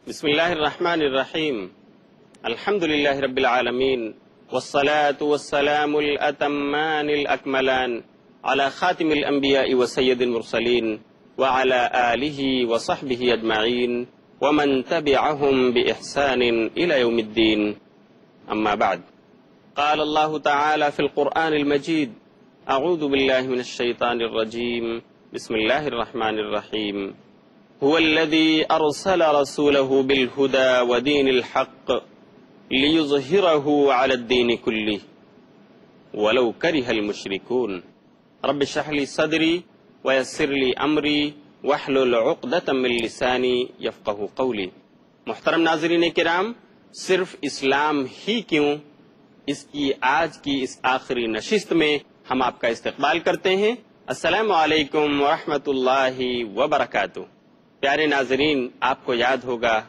بسم اللہ الرحمن الرحیم الحمد للہ رب العالمین والصلاة والسلام الأتمان الأكملان على خاتم الأنبياء وسيد المرسلين وعلى آله وصحبه أجمعين ومن تبعهم بإحسان إلى يوم الدين أما بعد قال الله تعالى في القرآن المجيد أعوذ بالله من الشيطان الرجيم بسم الله الرحمن الرحيم هو الذي أرسل رسوله بالهدى ودين الحق ليظهره على الدين كله ولو كره المشركون رب اشرح لي صدري ويسر لي أمري واحلل عقدة من لساني يفقهوا قولي۔ محترم ناظرین کرام، صرف اسلام ہی کیوں، اس کی آج کی اس آخری نشست میں ہم آپ کا استقبال کرتے ہیں۔ السلام علیکم ورحمۃ اللہ وبرکاتہ۔ پیارے ناظرین، آپ کو یاد ہوگا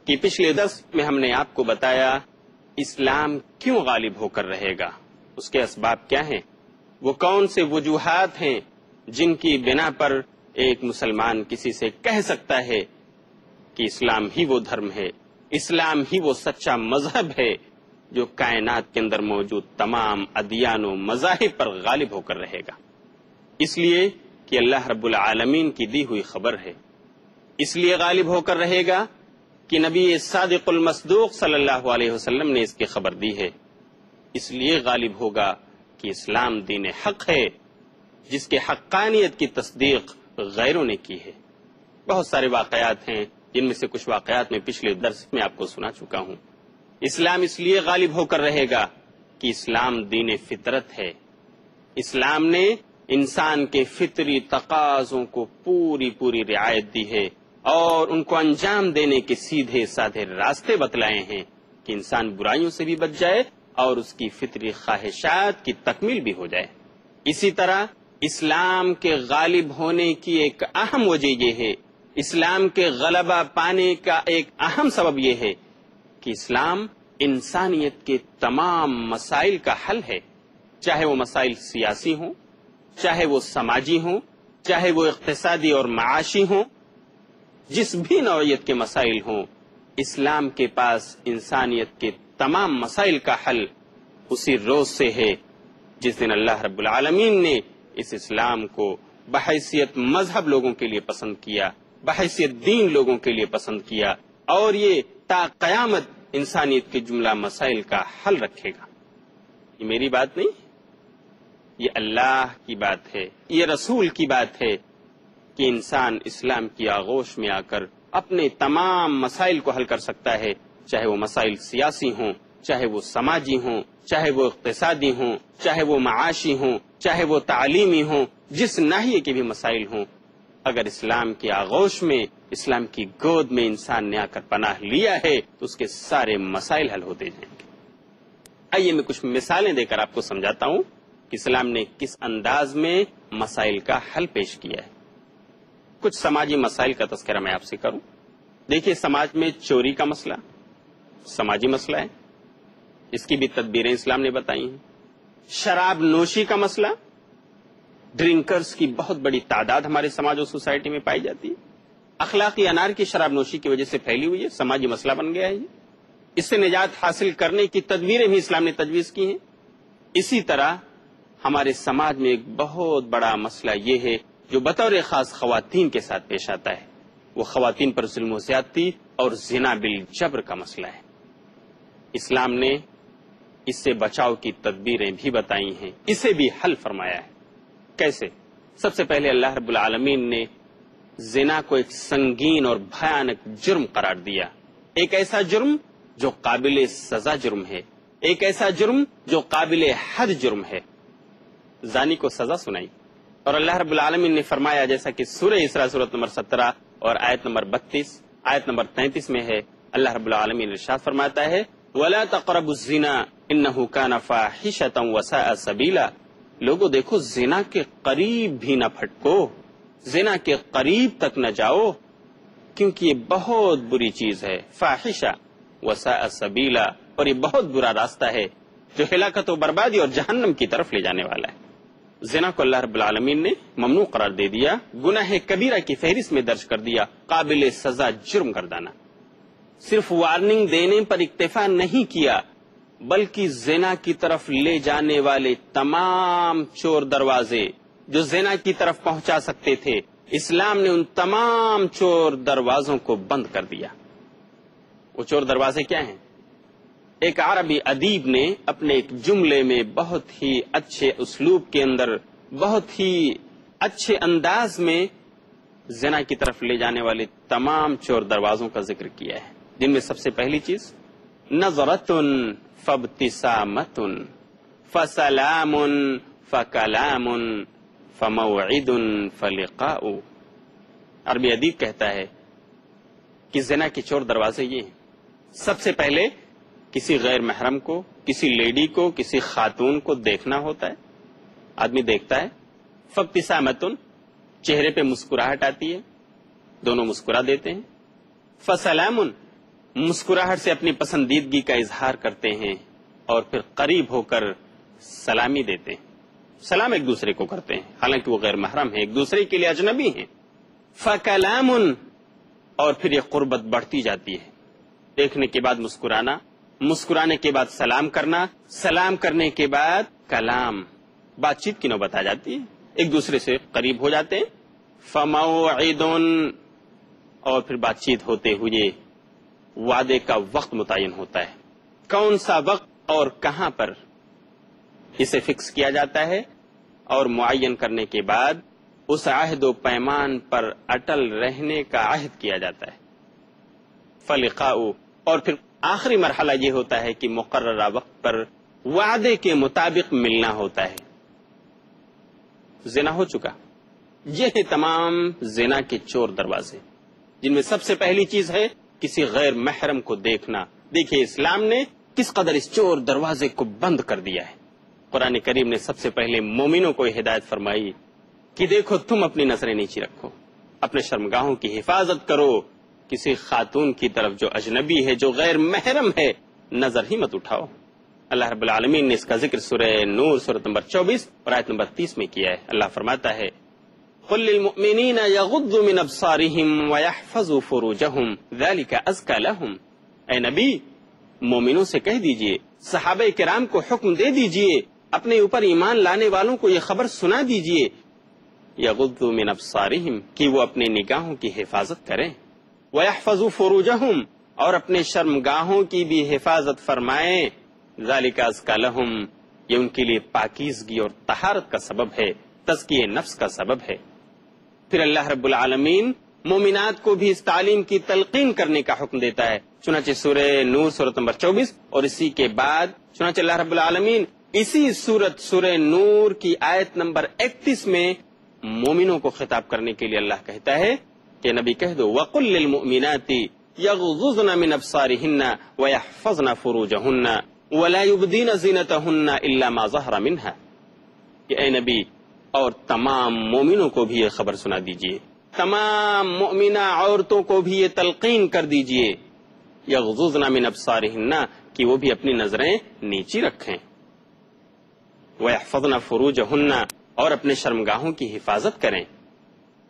کہ پچھلے درس میں ہم نے آپ کو بتایا اسلام کیوں غالب ہو کر رہے گا، اس کے اسباب کیا ہیں، وہ کون سے وجوہات ہیں جن کی بنا پر ایک مسلمان کسی سے کہہ سکتا ہے کہ اسلام ہی وہ دھرم ہے، اسلام ہی وہ سچا مذہب ہے جو کائنات کے اندر موجود تمام ادیان و مذاہب پر غالب ہو کر رہے گا۔ اس لیے کہ اللہ رب العالمین کی دی ہوئی خبر ہے، اس لیے غالب ہو کر رہے گا کہ نبی صادق المصدوق صلی اللہ علیہ وسلم نے اس کی خبر دی ہے، اس لیے غالب ہوگا کہ اسلام دین حق ہے جس کے حقانیت کی تصدیق غیروں نے کی ہے۔ بہت سارے واقعات ہیں جن میں سے کچھ واقعات میں پچھلے درس میں آپ کو سنا چکا ہوں۔ اسلام اس لیے غالب ہو کر رہے گا کہ اسلام دین فطرت ہے، اسلام نے انسان کے فطری تقاضوں کو پوری رعایت دی ہے اور ان کو انجام دینے کے سیدھے سادھے راستے بتلائے ہیں کہ انسان برائیوں سے بھی بچ جائے اور اس کی فطری خواہشات کی تکمیل بھی ہو جائے۔ اسی طرح اسلام کے غالب ہونے کی ایک اہم وجہ یہ ہے، اسلام کے غلبہ پانے کا ایک اہم سبب یہ ہے کہ اسلام انسانیت کے تمام مسائل کا حل ہے، چاہے وہ مسائل سیاسی ہوں، چاہے وہ سماجی ہوں، چاہے وہ اقتصادی اور معاشی ہوں، جس بھی نوعیت کے مسائل ہوں، اسلام کے پاس انسانیت کے تمام مسائل کا حل اسی روز سے ہے جس دن اللہ رب العالمین نے اس اسلام کو بحیثیت مذہب لوگوں کے لیے پسند کیا، بحیثیت دین لوگوں کے لیے پسند کیا، اور یہ تا قیامت انسانیت کے جملہ مسائل کا حل رکھے گا۔ یہ میری بات نہیں، یہ اللہ کی بات ہے، یہ رسول کی بات ہے کہ انسان اسلام کی آغوش میں آ کر اپنے تمام مسائل کو حل کر سکتا ہے، چاہے وہ مسائل سیاسی ہوں، چاہے وہ سماجی ہوں، چاہے وہ اقتصادی ہوں، چاہے وہ معاشی ہوں، چاہے وہ تعلیمی ہوں، جس ناحیے کے بھی مسائل ہوں، اگر اسلام کی آغوش میں، اسلام کی گود میں انسان نے آ کر پناہ لیا ہے تو اس کے سارے مسائل حل ہوتے جائیں گے۔ آئیے میں کچھ مثالیں دے کر آپ کو سمجھاتا ہوں کہ اسلام نے کس انداز میں مسائل کا حل پیش کیا ہے۔ کچھ سماجی مسائل کا تذکرہ میں آپ سے کروں۔ دیکھیے، سماج میں چوری کا مسئلہ سماجی مسئلہ ہے، اس کی بھی تدبیریں اسلام نے بتائی ہیں۔ شراب نوشی کا مسئلہ، ڈرنکرز کی بہت بڑی تعداد ہمارے سماج اور سوسائٹی میں پائی جاتی ہے، اخلاقی انار کی شراب نوشی کی وجہ سے پھیلی ہوئی ہے، سماجی مسئلہ بن گیا ہے یہ۔ اس سے نجات حاصل کرنے کی تدبیریں بھی اسلام نے تجویز کی ہیں۔ اسی طرح ہمارے سماج میں ایک بہت بڑا مسئلہ یہ ہے جو بطور خاص خواتین کے ساتھ پیش آتا ہے، وہ خواتین پر ظلم و زیادتی اور زنا بالجبر کا مسئلہ ہے۔ اسلام نے اس سے بچاؤ کی تدبیریں بھی بتائی ہیں، اسے بھی حل فرمایا ہے۔ کیسے؟ سب سے پہلے اللہ رب العالمین نے زنا کو ایک سنگین اور بھیانک جرم قرار دیا، ایک ایسا جرم جو قابل سزا جرم ہے، ایک ایسا جرم جو قابل حد جرم ہے۔ زانی کو سزا سنائی اور اللہ رب العالمین نے فرمایا، جیسا کہ سورہ اسراء سورۃ نمبر 17 اور آیت نمبر 32 آیت نمبر 33 میں ہے، اللہ رب العالمین ارشاد فرماتا ہے وَلَا تَقْرَبُوا الزِّنَا إِنَّهُ كَانَ فَاحِشَةً وَسَاءَ سَبِيلًا۔ لوگوں دیکھو، زنا کے قریب بھی نہ پھٹکو، زنا کے قریب تک نہ جاؤ، کیونکہ یہ بہت بری چیز ہے، فاحشہ وساء سبیلا، اور یہ بہت برا راستہ ہے جو ہلاکت و بربادی اور جہنم کی طرف لے جانے والا ہے۔ زنا کو اللہ رب العالمین نے ممنوع قرار دے دیا، گناہ کبیرہ کی فہرست میں درج کر دیا، قابل سزا جرم گردانا۔ صرف وارننگ دینے پر اکتفا نہیں کیا، بلکہ زنا کی طرف لے جانے والے تمام چور دروازے جو زنا کی طرف پہنچا سکتے تھے، اسلام نے ان تمام چور دروازوں کو بند کر دیا۔ وہ چور دروازے کیا ہیں؟ ایک عربی ادیب نے اپنے ایک جملے میں بہت ہی اچھے اسلوب کے اندر، بہت ہی اچھے انداز میں زنا کی طرف لے جانے والے تمام چور دروازوں کا ذکر کیا ہے، جن میں سب سے پہلی چیز نظرتن فابتسامتن فسلام فکلام فموعد فلقاء۔ عربی ادیب کہتا ہے کہ زنا کے چور دروازے یہ ہیں، سب سے پہلے کسی غیر محرم کو، کسی لیڈی کو، کسی خاتون کو دیکھنا ہوتا ہے، آدمی دیکھتا ہے، فابتسامتن چہرے پہ مسکراہٹ آتی ہے، دونوں مسکرا دیتے ہیں، فسلام مسکراہٹ سے اپنی پسندیدگی کا اظہار کرتے ہیں، اور پھر قریب ہو کر سلامی دیتے ہیں، سلام ایک دوسرے کو کرتے ہیں، حالانکہ وہ غیر محرم ہیں، ایک دوسرے کے لیے اجنبی ہیں، فکلام اور پھر یہ قربت بڑھتی جاتی ہے، دیکھنے کے بعد مسکرانا، مسکرانے کے بعد سلام کرنا، سلام کرنے کے بعد کلام، بات چیت کی نوبت آ جاتی ہے، ایک دوسرے سے قریب ہو جاتے ہیں، فموعد اور پھر بات چیت ہوتے ہوئے وعدے کا وقت متعین ہوتا ہے، کون سا وقت اور کہاں پر اسے فکس کیا جاتا ہے، اور معین کرنے کے بعد اس عہد و پیمان پر اٹل رہنے کا عہد کیا جاتا ہے، فلقاء اور پھر آخری مرحلہ یہ ہوتا ہے کہ مقررہ وقت پر وعدے کے مطابق ملنا ہوتا ہے، زنا ہو چکا۔ یہ ہے تمام زنا کے چور دروازے، جن میں سب سے پہلی چیز ہے کسی غیر محرم کو دیکھنا۔ دیکھیے اسلام نے کس قدر اس چور دروازے کو بند کر دیا ہے۔ قرآن کریم نے سب سے پہلے مومنوں کو ہدایت فرمائی کہ دیکھو تم اپنی نظریں نیچی رکھو، اپنے شرمگاہوں کی حفاظت کرو، کسی خاتون کی طرف جو اجنبی ہے، جو غیر محرم ہے، نظر ہی مت اٹھاؤ۔ اللہ رب العالمین نے اس کا ذکر سورہ نور سورۃ نمبر 24 اور آیت نمبر 30 میں کیا ہے۔ اللہ فرماتا ہے قل للمؤمنین یغضوا من ابصارهم ویحفظوا فروجهم ذلک ازکی لهم۔ اے نبی مومنوں سے کہہ دیجئے، صحابہ کرام کو حکم دے دیجئے، اپنے اوپر ایمان لانے والوں کو یہ خبر سنا دیجئے، یغضوا من ابصارهم کہ وہ اپنے نگاہوں کی حفاظت کریں، ویحفظوا فروجهم اور اپنے شرمگاہوں کی بھی حفاظت فرمائیں، ذالک ازکی لہم یہ ان کے لیے پاکیزگی اور طہارت کا سبب ہے، تزکیہ نفس کا سبب ہے۔ پھر اللہ رب العالمین مومنات کو بھی اس تعلیم کی تلقین کرنے کا حکم دیتا ہے، چنانچہ سورہ نور سورۃ نمبر 24 اور اسی کے بعد چنانچہ اللہ رب العالمین اسی سورہ نور کی آیت نمبر 31 میں مومنوں کو خطاب کرنے کے لیے اللہ کہتا ہے کہ نبی کہہ دو وَقُلْ لِلْمُؤْمِنَاتِ يَغْضُضْنَ مِنْ أَبْصَارِهِنَّ وَيَحْفَظْنَ فُرُوجَهُنَّ وَلَا يُبْدِينَ زِينَتَهُنَّ إِلَّا مَا ظَهَرَ مِنْهَا کہ اے نبی اور تمام مومنوں کو بھی یہ خبر سنا دیجئے، تمام مؤمنہ عورتوں کو بھی یہ تلقین کر دیجئے، یغضضن من ابصارہن کہ وہ بھی اپنی نظریں نیچی رکھیں، ویحفظن فروجہن اور اپنے شرمگاہوں کی حفاظت کریں،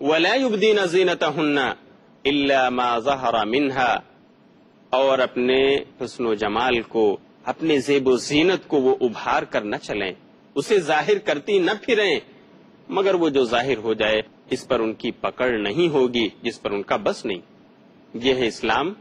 ولا یبدین زینتہن الا ما ظہر منها اور اپنے حسن و جمال کو، اپنے زیب و زینت کو وہ ابھار کر نہ چلیں، اسے ظاہر کرتی نہ پھریں، مگر وہ جو ظاہر ہو جائے اس پر ان کی پکڑ نہیں ہوگی، جس پر ان کا بس نہیں۔ یہ ہے اسلام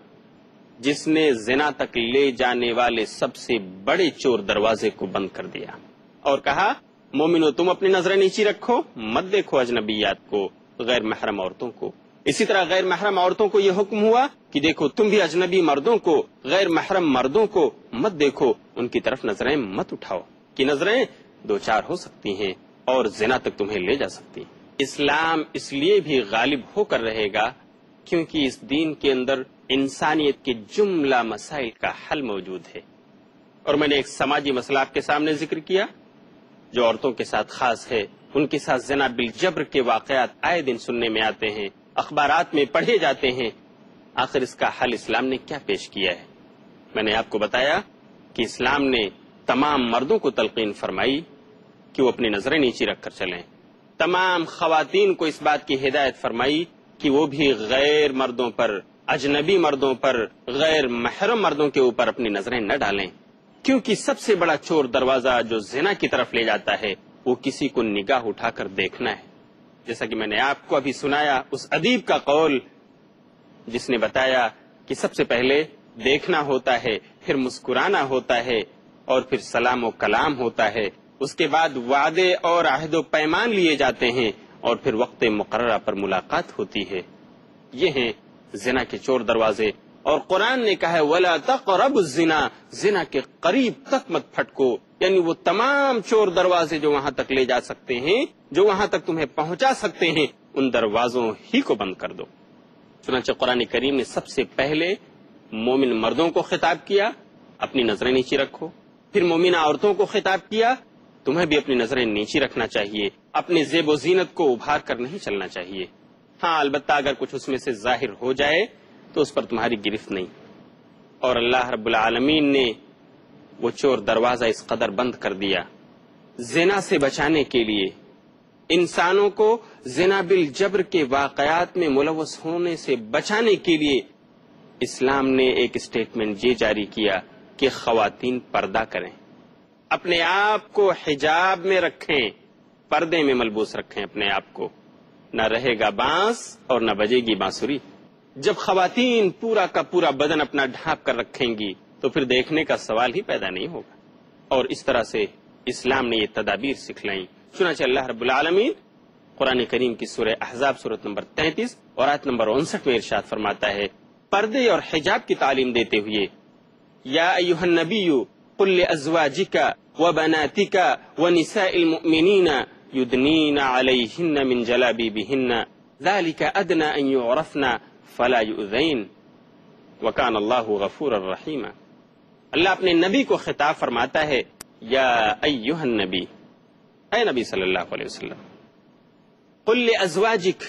جس نے زنا تک لے جانے والے سب سے بڑے چور دروازے کو بند کر دیا، اور کہا مومنو تم اپنی نظریں نیچی رکھو، مت دیکھو اجنبیات کو، غیر محرم عورتوں کو۔ اسی طرح غیر محرم عورتوں کو یہ حکم ہوا کہ دیکھو تم بھی اجنبی مردوں کو، غیر محرم مردوں کو مت دیکھو، ان کی طرف نظریں مت اٹھاؤ، کہ نظریں دو چار ہو سکتی ہیں اور زنا تک تمہیں لے جا سکتی ہیں۔ اسلام اس لیے بھی غالب ہو کر رہے گا کیونکہ اس دین کے اندر انسانیت کے جملہ مسائل کا حل موجود ہے۔ اور میں نے ایک سماجی مسئلہ آپ کے سامنے ذکر کیا جو عورتوں کے ساتھ خاص ہے، ان کے ساتھ زنا بالجبر کے واقعات آئے دن سننے میں آتے ہیں، اخبارات میں پڑھے جاتے ہیں۔ آخر اس کا حل اسلام نے کیا پیش کیا ہے؟ میں نے آپ کو بتایا کہ اسلام نے تمام مردوں کو تلقین فرمائی کہ وہ اپنی نظریں نیچی رکھ کر چلیں، تمام خواتین کو اس بات کی ہدایت فرمائی کہ وہ بھی غیر مردوں پر، اجنبی مردوں پر، غیر محرم مردوں کے اوپر اپنی نظریں نہ ڈالیں، کیونکہ سب سے بڑا چور دروازہ جو زنا کی طرف لے جاتا ہے وہ کسی کو نگاہ اٹھا کر دیکھنا ہے. جیسا کہ میں نے آپ کو ابھی سنایا اس ادیب کا قول جس نے بتایا کہ سب سے پہلے دیکھنا ہوتا ہے، پھر مسکرانا ہوتا ہے، اور پھر سلام و کلام ہوتا ہے، اس کے بعد وعدے اور عہد و پیمان لیے جاتے ہیں، اور پھر وقت مقررہ پر ملاقات ہوتی ہے. یہ ہیں زنا کے چور دروازے. اور قرآن نے کہا ہے وَلَا تَقْرَبُوا الزِّنَا، زنا کے قریب تک مت پھٹکو، یعنی وہ تمام چور دروازے جو وہاں تک لے جا سکتے ہیں، جو وہاں تک تمہیں پہنچا سکتے ہیں، ان دروازوں ہی کو بند کر دو. چنانچہ قرآن کریم نے سب سے پہلے مومن مردوں کو خطاب کیا، اپنی نظریں نیچی رکھو. پھر مومنہ عورتوں کو خطاب کیا، تمہیں بھی اپنی نظریں نیچی رکھنا چاہیے، اپنے زیب و زینت کو ابھار کر نہیں چلنا چاہیے. ہاں البتہ اگر کچھ اس میں سے ظاہر ہو جائے تو اس پر تمہاری گرفت نہیں. اور اللہ رب العالمین نے وہ چور دروازہ اس قدر بند کر دیا زنا سے بچانے کے لیے. انسانوں کو زنا بالجبر کے واقعات میں ملوث ہونے سے بچانے کے لیے اسلام نے ایک اسٹیٹمنٹ یہ جاری کیا کہ خواتین پردہ کریں، اپنے آپ کو حجاب میں رکھیں، پردے میں ملبوس رکھیں اپنے آپ کو. نہ رہے گا بانس اور نہ بجے گی بانسری. جب خواتین پورا کا پورا بدن اپنا ڈھانپ کر رکھیں گی تو پھر دیکھنے کا سوال ہی پیدا نہیں ہوگا. اور اس طرح سے اسلام نے یہ تدابیر سکھلائیں. چنانچہ اللہ رب العالمین قرآن کریم کی سورہ احزاب سورۃ نمبر 33 اور آیت نمبر 59 میں ارشاد فرماتا ہے پردے اور حجاب کی تعلیم دیتے ہوئے، یا ایھا النبی قل لازواجک وبناتک ونساء المؤمنین یدنین علیہن من جلابیبہن ذلک ادنی ان یعرفن فلا یؤذین وکان اللہ غفورا رحیما. اللہ اپنے نبی کو خطاب فرماتا ہے یا ایھا النبی، اے نبی صلی اللہ علیہ وسلم، قل لازواجک،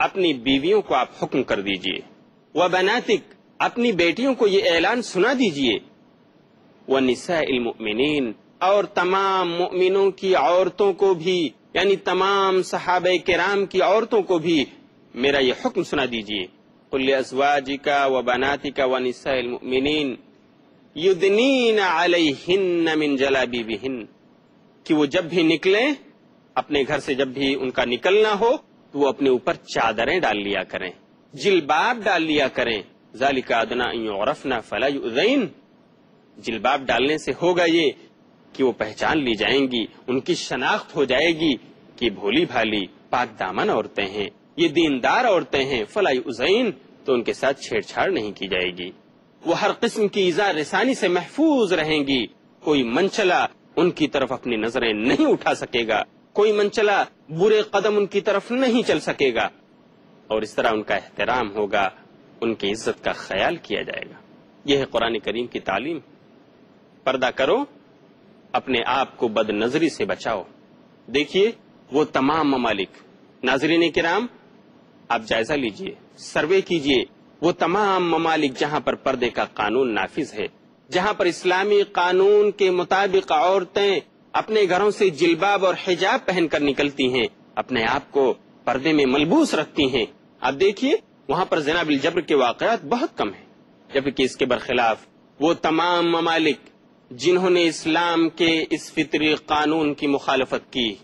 اپنی بیویوں کو آپ حکم کر دیجئے، وبناتک، اپنی بیٹیوں کو یہ اعلان سنا دیجئے، ونساء المؤمنین، اور تمام مؤمنوں کی عورتوں کو بھی، یعنی تمام صحابہ کرام کی عورتوں کو بھی میرا یہ حکم سنا دیجئے. قل لازواجک وبناتک ونساء المؤمنین یدنین علیہن من جلابیبہن، کہ وہ جب بھی نکلیں، اپنے گھر سے جب بھی ان کا نکلنا ہو تو وہ اپنے اوپر چادریں ڈال لیا کریں، جلباب ڈال لیا کریں. ذالک ادنی ان یعرفن فلا یؤذین، جلباب ڈالنے سے ہوگا یہ کہ وہ پہچان لی جائیں گی، ان کی شناخت ہو جائے گی کہ بھولی بھالی پاک دامن عورتیں ہیں، یہ دیندار عورتیں ہیں. فلا یؤذین، تو ان کے ساتھ چھیڑ چھاڑ نہیں کی جائے گی. وہ ہر قسم کی ایذا رسانی سے محفوظ رہیں گی. کوئی منچلا ان کی طرف اپنی نظریں نہیں اٹھا سکے گا، کوئی منچلا برے قدم ان کی طرف نہیں چل سکے گا، اور اس طرح ان کا احترام ہوگا، ان کی عزت کا خیال کیا جائے گا. یہ ہے قرآن کریم کی تعلیم. پردہ کرو، اپنے آپ کو بد نظری سے بچاؤ. دیکھیے وہ تمام ممالک، ناظرین کرام آپ جائزہ لیجئے، سروے کیجئے، وہ تمام ممالک جہاں پر پردے کا قانون نافذ ہے، جہاں پر اسلامی قانون کے مطابق عورتیں اپنے گھروں سے جلباب اور حجاب پہن کر نکلتی ہیں، اپنے آپ کو پردے میں ملبوس رکھتی ہیں، آپ دیکھیے وہاں پر زنا بالجبر کے واقعات بہت کم ہیں. جبکہ اس کے برخلاف وہ تمام ممالک جنہوں نے اسلام کے اس فطری قانون کی مخالفت کی،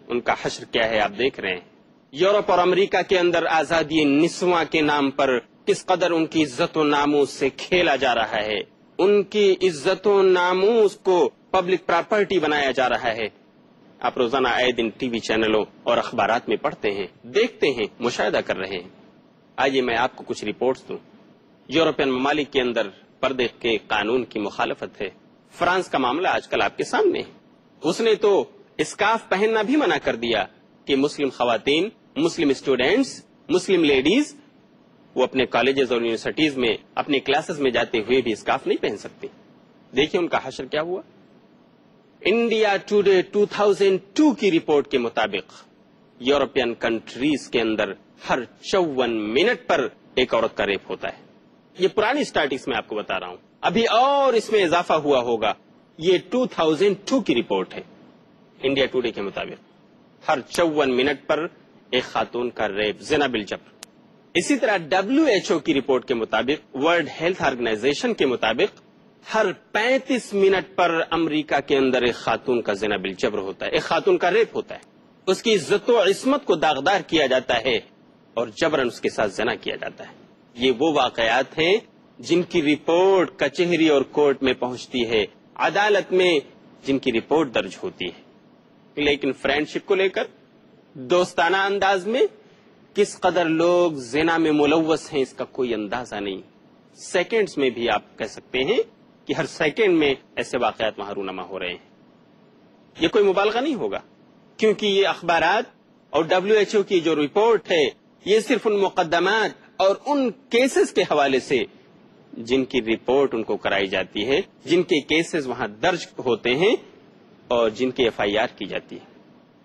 ان کا حشر کیا ہے آپ دیکھ رہے ہیں. یورپ اور امریکہ کے اندر آزادی نسواں کے نام پر کس قدر ان کی عزت و ناموس سے کھیلا جا رہا ہے، ان کی عزت و ناموس کو پبلک پراپرٹی بنایا جا رہا ہے. آپ روزانہ آئے دن ٹی وی چینلوں اور اخبارات میں پڑھتے ہیں، دیکھتے ہیں، مشاہدہ کر رہے ہیں. آئیے میں آپ کو کچھ رپورٹس دوں. یورپین ممالک کے اندر پردے کے قانون کی مخالفت ہے. فرانس کا معاملہ آج کل آپ کے سامنے ہے. اس نے تو اسکارف پہننا بھی منع کر دیا کہ مسلم خواتین، مسلم اسٹوڈینٹس، مسلم لیڈیز وہ اپنے کالجز اور یونیورسٹیز میں اپنے کلاسز میں جاتے ہوئے بھی اسکارف نہیں پہن سکتی. دیکھیے ان کا حشر کیا ہوا. انڈیا ٹوڈے 2002 کی رپورٹ کے مطابق یورپین کنٹریز کے اندر ہر 54 منٹ پر ایک عورت کا ریپ ہوتا ہے. یہ پرانی اسٹیٹسٹکس میں آپ کو بتا رہا ہوں، ابھی اور اس میں اضافہ ہوا ہوگا. یہ 2002 کی رپورٹ ہے انڈیا ٹوڈے کے مطابق. ہر 54 منٹ پر ایک خاتون کا ریپ، زنا بالجبر. اسی طرح WHO کی رپورٹ کے مطابق، ورلڈ ہیلتھ آرگنائزیشن کے مطابق، ہر 35 منٹ پر امریکہ کے اندر ایک خاتون کا زنا بالجبر ہوتا ہے، ایک خاتون کا ریپ ہوتا ہے، اس کی عزت و عصمت کو داغدار کیا جاتا ہے اور جبراً اس کے ساتھ زنا کیا جاتا ہے۔ یہ وہ واقعات ہیں جن کی رپورٹ کچہری اور کورٹ میں پہنچتی ہے، عدالت میں جن کی رپورٹ درج ہوتی ہے، لیکن فرینڈشپ کو لے کر دوستانہ انداز میں کس قدر لوگ زنا میں ملوث ہیں اس کا کوئی اندازہ نہیں۔ سیکنڈز میں بھی آپ کہہ سکتے ہیں کہ ہر سیکنڈ میں ایسے واقعات وہاں رونما ہو رہے ہیں۔ یہ کوئی مبالغہ نہیں ہوگا، کیونکہ یہ اخبارات اور WHO کی جو رپورٹ ہے یہ صرف ان مقدمات اور ان کیسز کے حوالے سے جن کی رپورٹ ان کو کرائی جاتی ہے، جن کے کیسز وہاں درج ہوتے ہیں اور جن کی FIR کی جاتی ہے،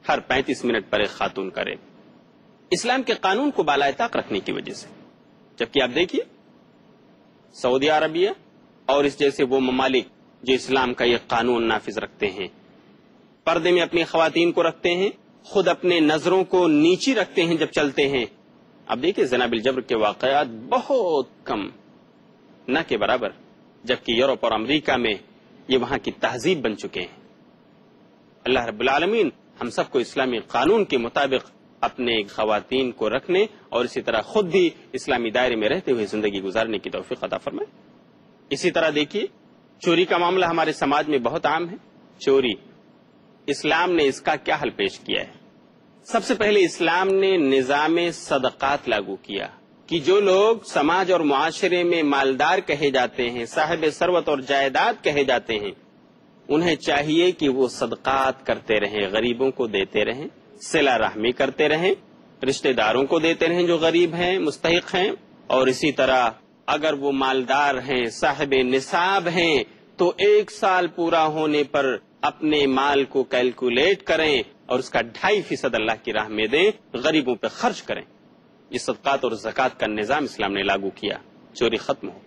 ہر 35 منٹ پر ایک خاتون کا ریپ، اسلام کے قانون کو بالائے طاق رکھنے کی وجہ سے۔ جبکہ آپ دیکھیے سعودی عربیہ اور اس جیسے وہ ممالک جو اسلام کا یہ قانون نافذ رکھتے ہیں، پردے میں اپنی خواتین کو رکھتے ہیں، خود اپنے نظروں کو نیچی رکھتے ہیں جب چلتے ہیں۔ اب دیکھیے زنا بالجبر کے واقعات بہت کم، نہ کے برابر، جبکہ یورپ اور امریکہ میں یہ وہاں کی تہذیب بن چکے ہیں۔ اللہ رب العالمین ہم سب کو اسلامی قانون کے مطابق اپنے خواتین کو رکھنے اور اسی طرح خود بھی اسلامی دائرے میں رہتے ہوئے زندگی گزارنے کی توفیق عطا فرمائے۔ اسی طرح دیکھیے چوری کا معاملہ ہمارے سماج میں بہت عام ہے۔ چوری، اسلام نے اس کا کیا حل پیش کیا ہے؟ سب سے پہلے اسلام نے نظام صدقات لاگو کیا کہ جو لوگ سماج اور معاشرے میں مالدار کہے جاتے ہیں، صاحب ثروت اور جائیداد کہے جاتے ہیں، انہیں چاہیے کہ وہ صدقات کرتے رہیں، غریبوں کو دیتے رہیں، صلہ رحمی کرتے رہیں، رشتہ داروں کو دیتے رہیں جو غریب ہیں، مستحق ہیں، اور اسی طرح اگر وہ مالدار ہیں، صاحب نصاب ہیں، تو 1 سال پورا ہونے پر اپنے مال کو کیلکولیٹ کریں اور اس کا 2.5% اللہ کی راہ میں دیں، غریبوں پہ خرچ کریں۔ یہ صدقات اور زکوٰۃ کا نظام اسلام نے لاگو کیا، چوری ختم ہو۔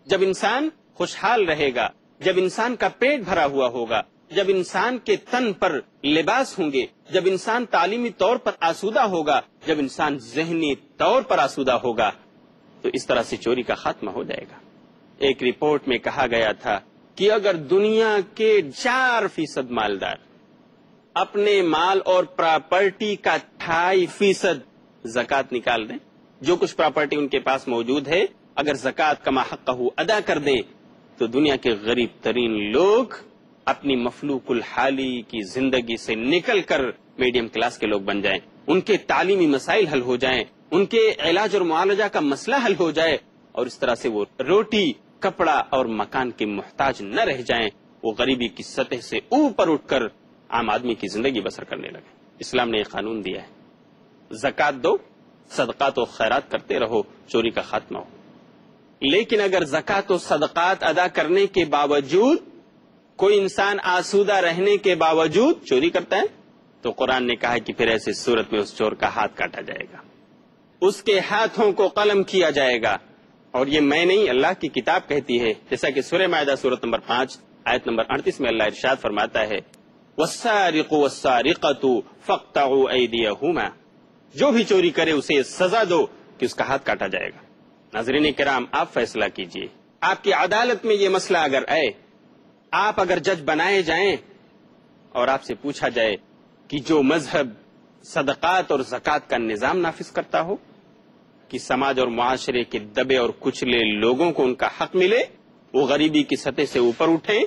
جب انسان خوشحال رہے گا، جب انسان کا پیٹ بھرا ہوا ہوگا، جب انسان کے تن پر لباس ہوں گے، جب انسان تعلیمی طور پر آسودہ ہوگا، جب انسان ذہنی طور پر آسودہ ہوگا، تو اس طرح سے چوری کا خاتمہ ہو جائے گا۔ ایک رپورٹ میں کہا گیا تھا کہ اگر دنیا کے 4% مالدار اپنے مال اور پراپرٹی کا 2.5% زکوٰۃ نکال دیں، جو کچھ پراپرٹی ان کے پاس موجود ہے اگر زکوٰۃ کما حقہ ادا کر دیں، تو دنیا کے غریب ترین لوگ اپنی مفلوق الحالی کی زندگی سے نکل کر میڈیم کلاس کے لوگ بن جائیں، ان کے تعلیمی مسائل حل ہو جائیں، ان کے علاج اور معالجہ کا مسئلہ حل ہو جائے، اور اس طرح سے وہ روٹی، کپڑا اور مکان کے محتاج نہ رہ جائیں، وہ غریبی کی سطح سے اوپر اٹھ کر عام آدمی کی زندگی بسر کرنے لگے۔ اسلام نے یہ قانون دیا ہے، زکوٰۃ دو، صدقات و خیرات کرتے رہو، چوری کا خاتمہ ہو۔ لیکن اگر زکوٰۃ و صدقات ادا کرنے کے باوجود کوئی انسان آسودہ رہنے کے باوجود چوری کرتا ہے، تو قرآن نے کہا کہ پھر ایسی صورت میں اس چور کا ہاتھ کاٹا جائے گا، اس کے ہاتھوں کو قلم کیا جائے گا۔ اور یہ میں نہیں، اللہ کی کتاب کہتی ہے، جیسا کہ سورہ مائدہ سورۃ نمبر 5 آیت نمبر 38 میں اللہ ارشاد فرماتا ہے، وَالسَّارِقُ وَالسَّارِقَةُ فَاقْطَعُوا أَيْدِيَهُمَا، جو بھی چوری کرے اسے سزا دو کہ اس کا ہاتھ کاٹا جائے گا۔ ناظرین کرام، آپ فیصلہ کیجئے، آپ کی عدالت میں یہ مسئلہ اگر آئے، آپ اگر جج بنائے جائیں اور آپ سے پوچھا جائے کہ جو مذہب صدقات اور زکوٰۃ کا نظام نافذ کرتا ہو کہ سماج اور معاشرے کے دبے اور کچلے لوگوں کو ان کا حق ملے، وہ غریبی کی سطح سے اوپر اٹھیں،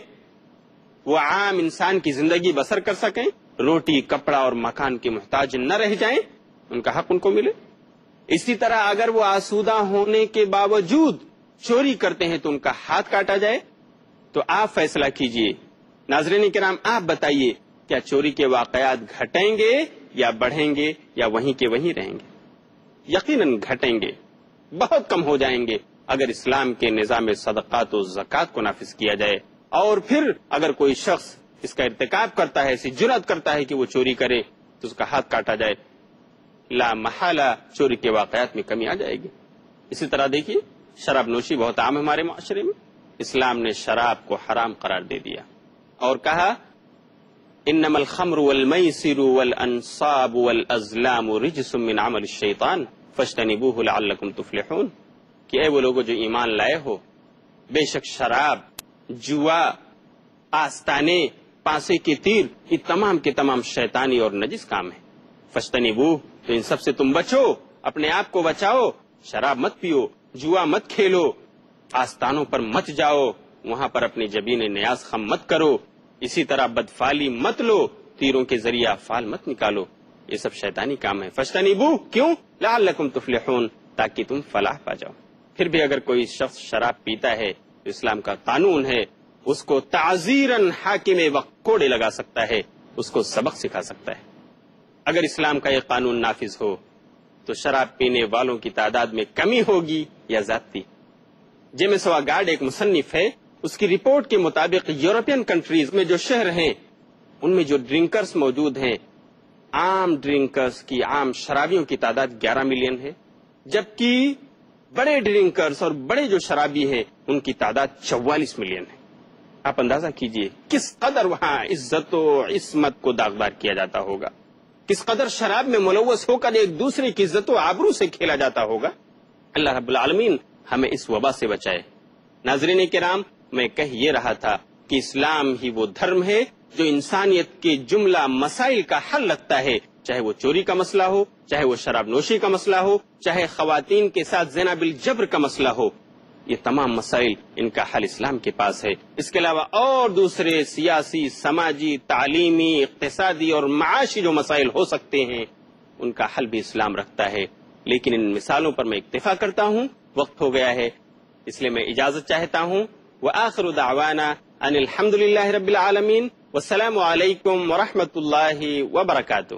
وہ عام انسان کی زندگی بسر کر سکیں، روٹی، کپڑا اور مکان کے محتاج نہ رہ جائیں، ان کا حق ان کو ملے۔ اسی طرح اگر وہ آسودہ ہونے کے باوجود چوری کرتے ہیں تو ان کا ہاتھ کاٹا جائے، تو آپ فیصلہ کیجئے۔ ناظرین کرام، آپ بتائیے، کیا چوری کے واقعات گھٹیں گے یا بڑھیں گے یا وہیں کے وہیں رہیں گے؟ یقیناً گھٹیں گے، بہت کم ہو جائیں گے اگر اسلام کے نظام صدقات و زکوٰۃ کو نافذ کیا جائے، اور پھر اگر کوئی شخص اس کا ارتکاب کرتا ہے، ایسی جرأت کرتا ہے کہ وہ چوری کرے، تو اس کا ہاتھ کاٹا جائے، لا محالہ چوری کے واقعات میں کمی آ جائے گی۔ اسی طرح دیکھیے، شراب نوشی بہت عام ہے ہمارے معاشرے میں، اسلام نے شراب کو حرام قرار دے دیا اور کہا انما الخمر والمیسر والانصاب والازلام رجس من عمل الشیطان فاجتنبوه لعلکم تفلحون کہ اے وہ لوگوں جو ایمان لائے ہو، بے شک شراب، جوا، آستانے، پانسے کے تیر، یہ تمام کے تمام شیطانی اور نجس کام ہیں۔ فاجتنبوہ، تو ان سب سے تم بچو، اپنے آپ کو بچاؤ، شراب مت پیو، جوا مت کھیلو، آستانوں پر مت جاؤ، وہاں پر اپنی جبین نیاز خم مت کرو، اسی طرح بدفعلی مت لو، تیروں کے ذریعہ افعال مت نکالو، یہ سب شیطانی کام ہے۔ فاجتنبوہ، کیوں؟ لعلکم تفلحون، تاکہ تم فلاح پا جاؤ۔ پھر بھی اگر کوئی شخص شراب پیتا ہے تو اسلام کا قانون ہے، اس کو تعزیراً حاکم وقت کوڑے لگا سکتا ہے، اس کو سبق سکھا سکتا ہے۔ اگر اسلام کا یہ قانون نافذ ہو تو شراب پینے والوں کی تعداد میں کمی ہوگی یا زیادتی؟ جیمس واگارڈ ایک مصنف ہے، اس کی رپورٹ کے مطابق یورپین کنٹریز میں جو شہر ہیں ان میں جو ڈرنکرز موجود ہیں، عام ڈرنکرز کی، عام شرابیوں کی تعداد 11 ملین ہے، جبکہ بڑے ڈرنکرز اور بڑے جو شرابی ہیں ان کی تعداد 44 ملین ہے۔ آپ اندازہ کیجئے کس قدر وہاں عزت و عصمت کو داغدار کیا جاتا ہوگا، کس قدر شراب میں ملوث ہو کر ایک دوسرے کی عزت و آبرو سے کھیلا جاتا ہوگا۔ اللہ رب العالمین ہمیں اس وبا سے بچائے۔ ناظرین کرام، میں کہہ یہ رہا تھا کہ اسلام ہی وہ دھرم ہے جو انسانیت کے جملہ مسائل کا حل رکھتا ہے، چاہے وہ چوری کا مسئلہ ہو، چاہے وہ شراب نوشی کا مسئلہ ہو، چاہے خواتین کے ساتھ زنا بالجبر کا مسئلہ ہو، یہ تمام مسائل ان کا حل اسلام کے پاس ہے۔ اس کے علاوہ اور دوسرے سیاسی، سماجی، تعلیمی، اقتصادی اور معاشی جو مسائل ہو سکتے ہیں ان کا حل بھی اسلام رکھتا ہے، لیکن ان مثالوں پر میں اکتفا کرتا ہوں، وقت ہو گیا ہے، اس لیے میں اجازت چاہتا ہوں۔ وآخر دعوانا ان الحمد للہ رب العالمین، والسلام علیکم ورحمۃ اللہ وبرکاتہ۔